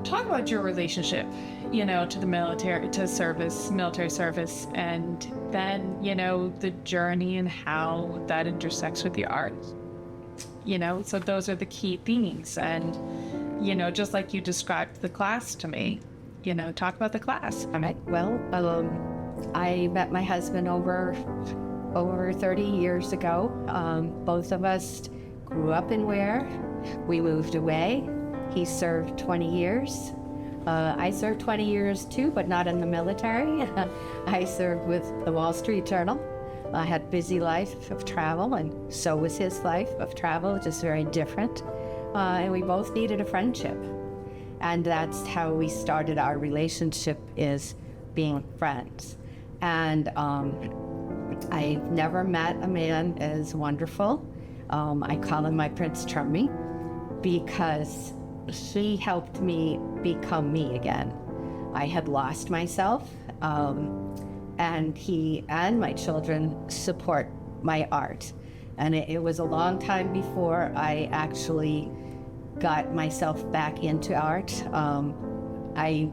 talk about your relationship, to the military, to service, military service, and then, the journey and how that intersects with the art. So those are the key themes. And, just like you described the class to me, talk about the class. All right. Well, I met my husband over 30 years ago. Both of us grew up in Ware. We moved away. He served 20 years. I served 20 years too, but not in the military. I served with the Wall Street Journal. I had a busy life of travel, and so was his life of travel, just very different. And we both needed a friendship. And that's how we started our relationship, is being friends. And I've never met a man as wonderful. I call him my Prince Charming, because he helped me become me again. I had lost myself, and he and my children support my art. And it was a long time before I actually got myself back into art. I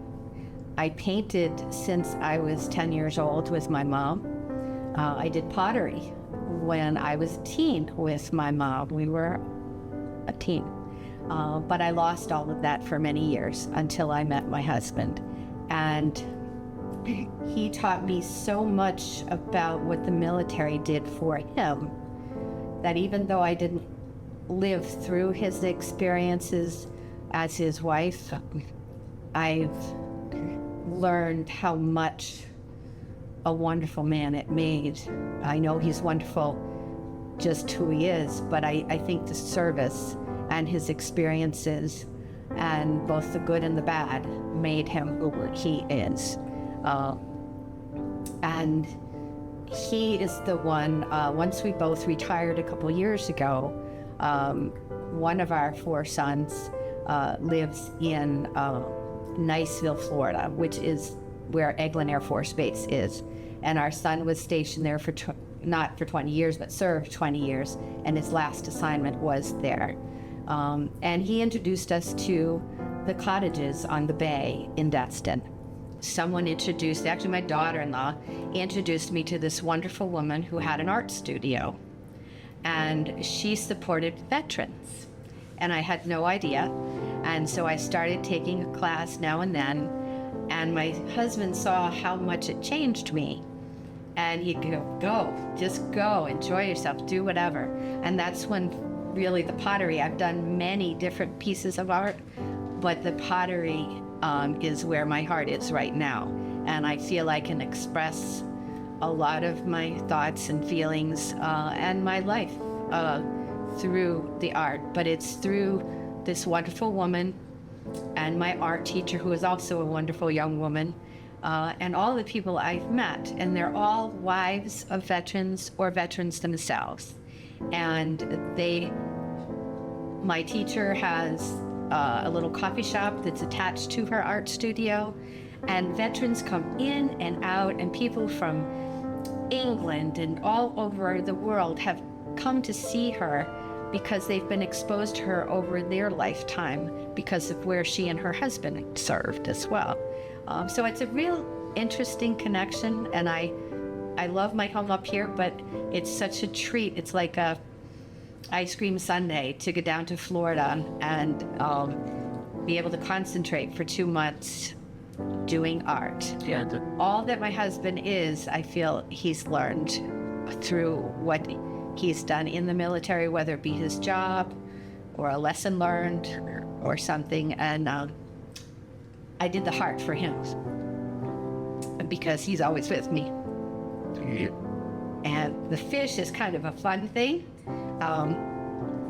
painted since I was 10 years old with my mom. I did pottery when I was a teen with my mom. We were a teen. But I lost all of that for many years until I met my husband. And he taught me so much about what the military did for him, that even though I didn't live through his experiences as his wife, I've learned how much a wonderful man it made. I know he's wonderful just who he is, but I think the service and his experiences, and both the good and the bad, made him who he is. And he is the one, once we both retired a couple years ago, one of our 4 sons lives in Niceville, Florida, which is where Eglin Air Force Base is. And our son was stationed there for not for 20 years, but served 20 years, and his last assignment was there. And he introduced us to the cottages on the bay in Destin. Actually my daughter-in-law introduced me to this wonderful woman who had an art studio, and she supported veterans. And I had no idea. And so I started taking a class now and then, and my husband saw how much it changed me. And he'd go, just go, enjoy yourself, do whatever. And that's when really the pottery, I've done many different pieces of art, but the pottery is where my heart is right now. And I feel I can express a lot of my thoughts and feelings and my life through the art. But it's through this wonderful woman and my art teacher, who is also a wonderful young woman, and all the people I've met. And they're all wives of veterans or veterans themselves. And my teacher has a little coffee shop that's attached to her art studio, and veterans come in and out, and people from England and all over the world have come to see her because they've been exposed to her over their lifetime because of where she and her husband served as well. So it's a real interesting connection, and I love my home up here, but it's such a treat. It's like a ice cream sundae to go down to Florida and be able to concentrate for 2 months doing art. Yeah. All that my husband is, I feel he's learned through what he's done in the military, whether it be his job or a lesson learned or something. And I did the heart for him because he's always with me. Yeah. And the fish is kind of a fun thing.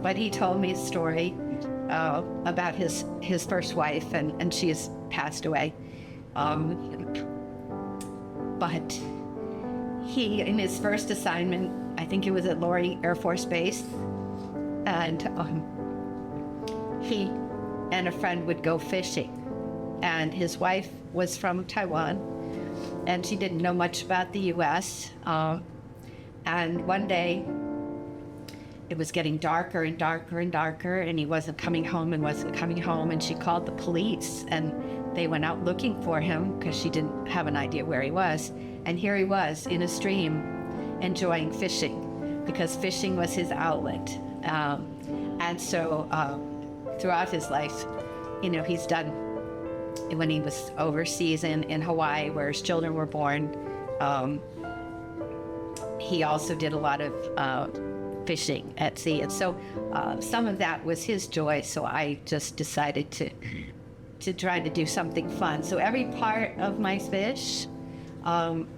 But he told me a story about his first wife, and she has passed away. But he, in his first assignment, I think it was at Laurie Air Force Base, and he and a friend would go fishing. And his wife was from Taiwan, and she didn't know much about the U.S. And one day, it was getting darker and darker and darker, and he wasn't coming home and wasn't coming home. And she called the police, and they went out looking for him because she didn't have an idea where he was. And here he was in a stream enjoying fishing, because fishing was his outlet. And so throughout his life, you know, he's done, when he was overseas in Hawaii where his children were born, he also did a lot of fishing at sea. And so some of that was his joy. So I just decided to try to do something fun. So every part of my fish,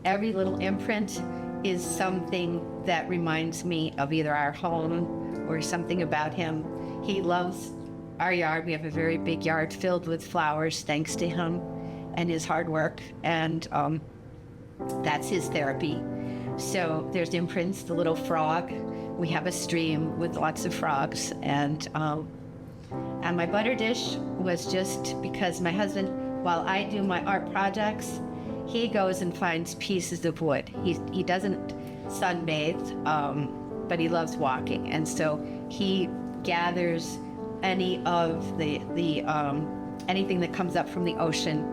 every little imprint is something that reminds me of either our home or something about him. He loves our yard. We have a very big yard filled with flowers, thanks to him and his hard work. And that's his therapy. So there's imprints, the little frog. We have a stream with lots of frogs. And my butter dish was just because my husband, while I do my art projects, he goes and finds pieces of wood. He doesn't sunbathe, but he loves walking. And so he gathers any of the anything that comes up from the ocean,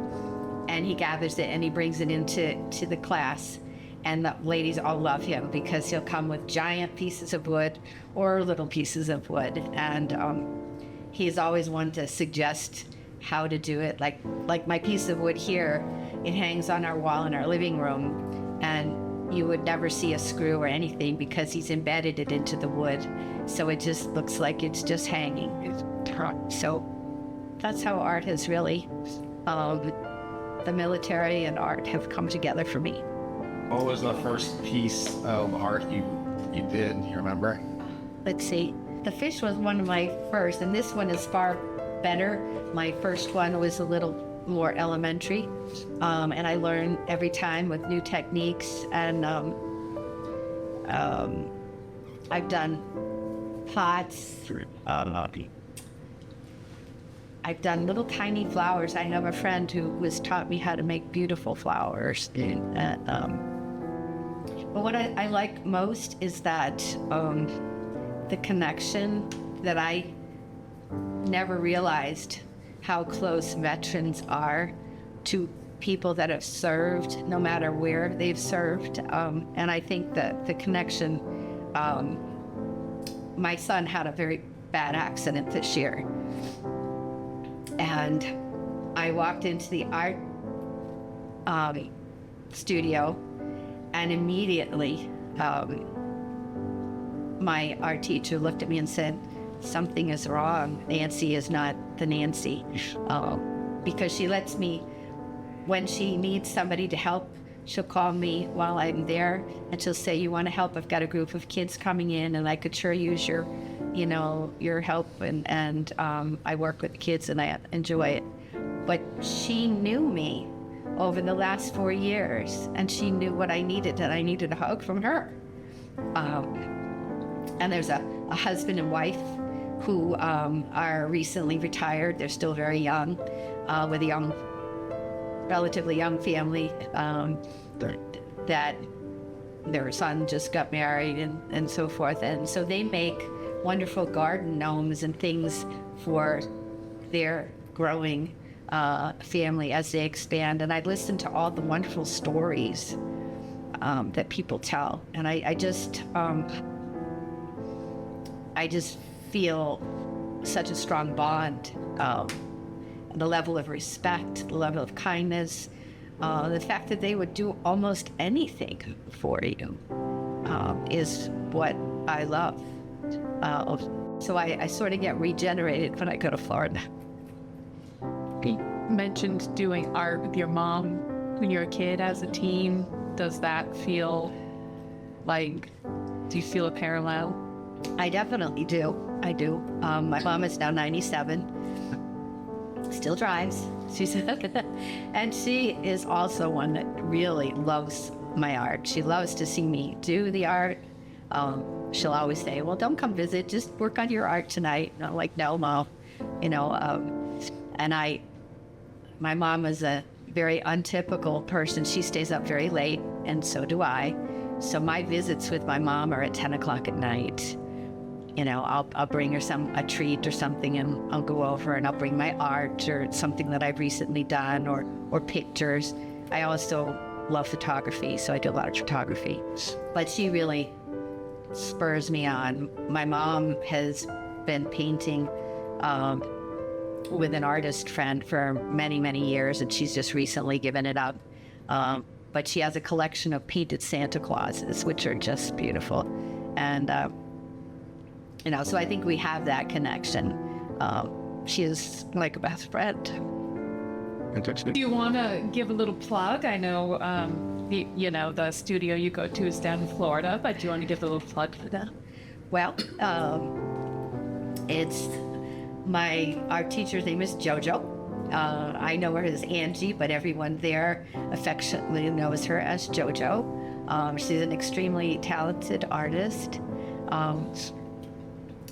and he gathers it and he brings it into the class. And the ladies all love him because he'll come with giant pieces of wood or little pieces of wood. And he's always one to suggest how to do it. Like my piece of wood here, it hangs on our wall in our living room, and you would never see a screw or anything because he's embedded it into the wood. So it just looks like it's just hanging. So that's how art has really, the military and art have come together for me. What was the first piece of art you did? You remember? Let's see. The fish was one of my first, and this one is far better. My first one was a little more elementary, and I learn every time with new techniques. And I've done pots. I've done little tiny flowers. I have a friend who was taught me how to make beautiful flowers. But what I like most is that the connection that I never realized how close veterans are to people that have served, no matter where they've served. And I think that the connection, my son had a very bad accident this year. And I walked into the art studio, and immediately my art teacher looked at me and said, "Something is wrong. Nancy is not the Nancy." Because she lets me, when she needs somebody to help, she'll call me while I'm there, and she'll say, "You want to help? I've got a group of kids coming in, and I could sure use your help." And I work with the kids, and I enjoy it. But she knew me over the last 4 years, and she knew what I needed, and I needed a hug from her. And there's a husband and wife who are recently retired. They're still very young, with a relatively young family, that their son just got married and so forth. And so they make wonderful garden gnomes and things for their growing family as they expand. And I listen to all the wonderful stories that people tell. And I just feel such a strong bond. The level of respect, the level of kindness, the fact that they would do almost anything for you is what I love. So I sort of get regenerated when I go to Florida. You mentioned doing art with your mom when you were a kid as a teen. Does that feel like, do you feel a parallel? I definitely do. I do. My mom is now 97. Still drives. And she is also one that really loves my art. She loves to see me do the art. She'll always say, "Well, don't come visit, just work on your art tonight." And I'm like, "No, Mom." And my mom is a very untypical person. She stays up very late, and so do I. So my visits with my mom are at 10 o'clock at night. I'll bring her a treat or something, and I'll go over and I'll bring my art or something that I've recently done, or pictures. I also love photography, so I do a lot of photography. But she really spurs me on. My mom has been painting with an artist friend for many, many years, and she's just recently given it up. But she has a collection of painted Santa Clauses, which are just beautiful. And, so I think we have that connection. She is like a best friend. Do you want to give a little plug? I know, the studio you go to is down in Florida, but do you want to give a little plug for that? Well, it's our teacher's name is JoJo. I know her as Angie, but everyone there affectionately knows her as JoJo. She's an extremely talented artist.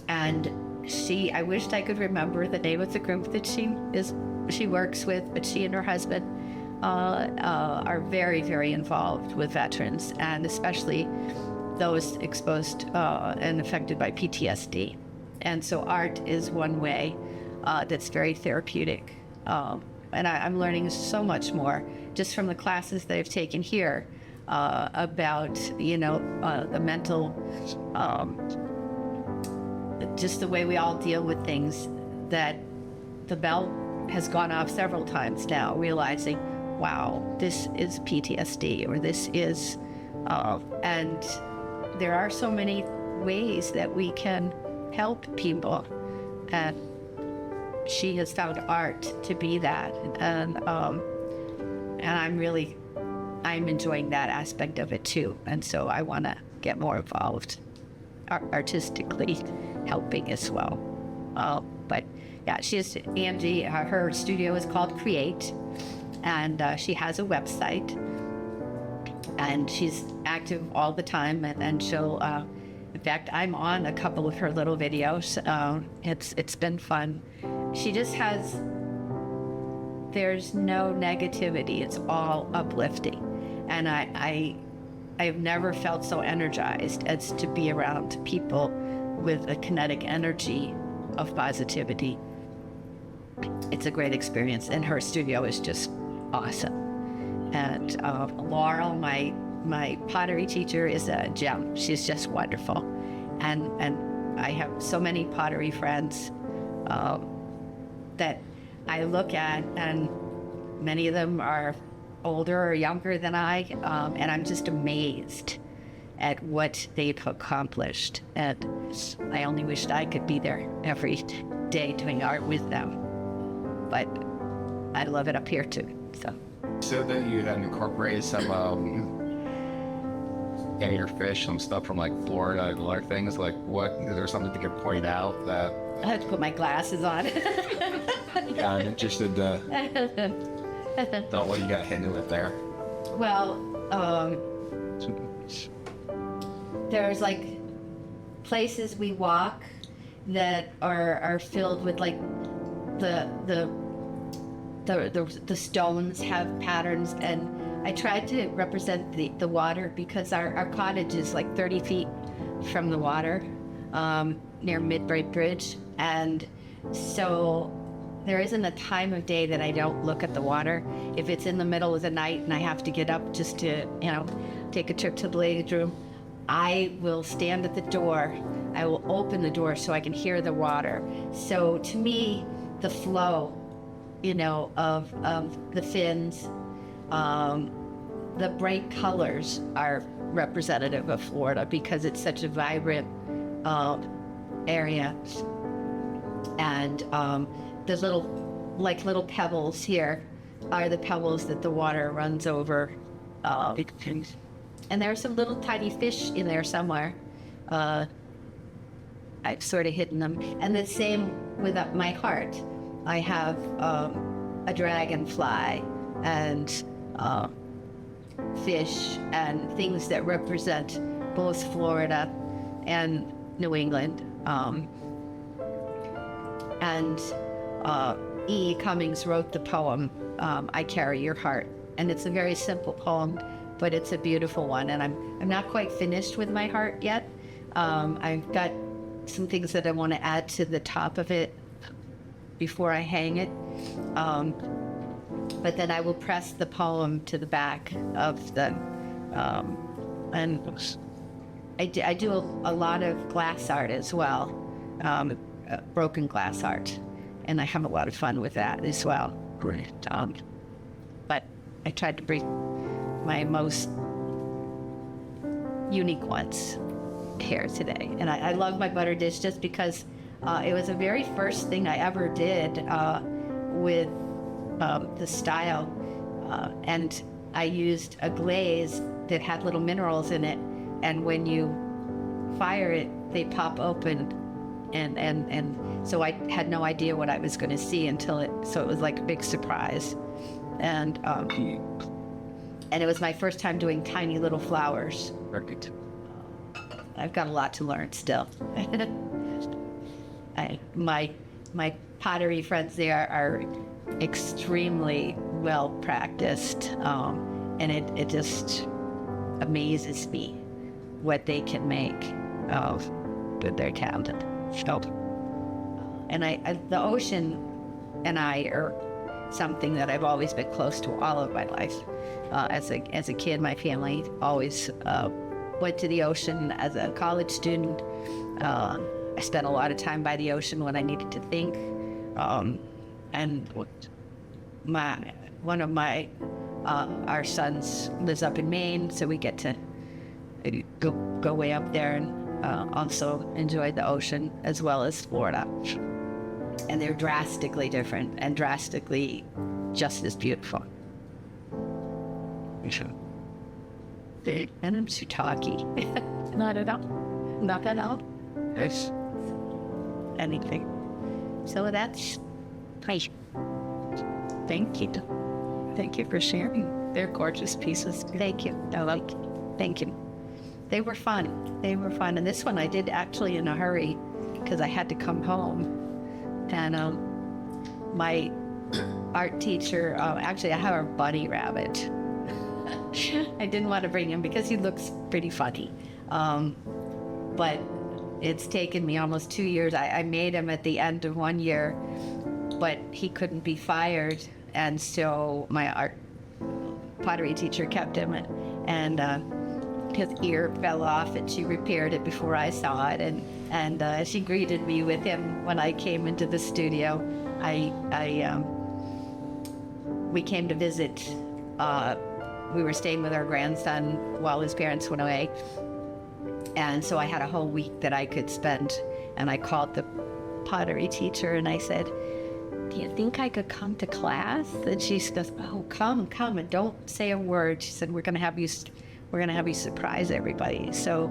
And I wished I could remember the name of the group that she works with, but she and her husband are very, very involved with veterans, and especially those exposed and affected by PTSD. And so art is one way that's very therapeutic. And I'm learning so much more just from the classes that I've taken here about, the mental, just the way we all deal with things, that the bell has gone off several times now, realizing, wow, this is PTSD, or this is, and there are so many ways that we can help people. And she has found art to be that. And I'm enjoying that aspect of it too. And so I want to get more involved artistically, helping as well. But yeah, Angie, her studio is called Create, and she has a website, and she's active all the time, and she'll, in fact, I'm on a couple of her little videos. It's been fun. She just there's no negativity. It's all uplifting. And I've never felt so energized as to be around people with a kinetic energy of positivity. It's a great experience, and her studio is just awesome. And Laurel, my pottery teacher, is a gem. She's just wonderful. And I have so many pottery friends that I look at, and many of them are older or younger than I, and I'm just amazed at what they've accomplished. And I only wished I could be there every day doing art with them. But I love it up here too. So. So that you had incorporated some your fish, some stuff from like Florida and other things. Like, what is there something you could point out that? I have to put my glasses on. Yeah, I'm interested to know what you got hit with there. Well, there's like places we walk that are filled with like the stones have patterns, and I tried to represent the water because our cottage is like 30 feet from the water near Midbury Bridge, and so there isn't a time of day that I don't look at the water. If it's in the middle of the night and I have to get up just to, take a trip to the ladies' room, I will stand at the door. I will open the door so I can hear the water. So to me, the flow, of the fins, the bright colors are representative of Florida because it's such a vibrant area. And the little pebbles here are the pebbles that the water runs over. And there are some little tiny fish in there somewhere. I've sort of hidden them. And the same with my heart. I have a dragonfly and fish and things that represent both Florida and New England. And E. Cummings wrote the poem, I Carry Your Heart. And it's a very simple poem, but it's a beautiful one. And I'm not quite finished with my heart yet. I've got some things that I want to add to the top of it before I hang it. But then I will press the poem to the back of the, and I do a lot of glass art as well, broken glass art, and I have a lot of fun with that as well. Great. But I tried to bring my most unique ones here today. And I love my butter dish just because it was the very first thing I ever did with the style. And I used a glaze that had little minerals in it. And when you fire it, they pop open. And so I had no idea what I was going to see until it was like a big surprise. And it was my first time doing tiny little flowers. Perfect. I've got a lot to learn still. My pottery friends there are extremely well practiced, and it just amazes me what they can make with their talent. And the ocean and I are something that I've always been close to all of my life. As a kid, my family always went to the ocean. As a college student, I spent a lot of time by the ocean when I needed to think. And one of our sons lives up in Maine, so we get to go way up there and also enjoy the ocean as well as Florida. And they're drastically different and drastically just as beautiful. And I'm too talky. Not at all. Not at all. Yes. Anything. So that's Thank you. Thank you for sharing. They're gorgeous pieces. thank you. Thank you. They were fun. And this one I did actually in a hurry because I had to come home. And my art teacher, actually I have a bunny rabbit. I didn't want to bring him because he looks pretty funny. But it's taken me almost 2 years. I made him at the end of 1 year, but he couldn't be fired. And so my pottery teacher kept him, and his ear fell off, and she repaired it before I saw it. And she greeted me with him when I came into the studio. We came to visit. We were staying with our grandson while his parents went away. And so I had a whole week that I could spend. And I called the pottery teacher and I said, "Do you think I could come to class?" And she goes, "Oh, come, and don't say a word." She said, "We're gonna have you surprise everybody." So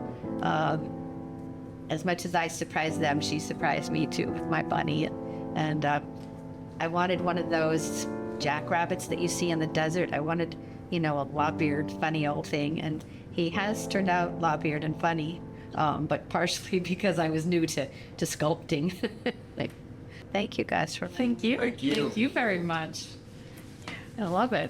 as much as I surprised them, she surprised me too with my bunny. And I wanted one of those jackrabbits that you see in the desert. I wanted, a lop-eared, funny old thing. And he has turned out lop-eared and funny, but partially because I was new to sculpting. Thank you guys for Thank you. Thank you. Thank you very much. I love it.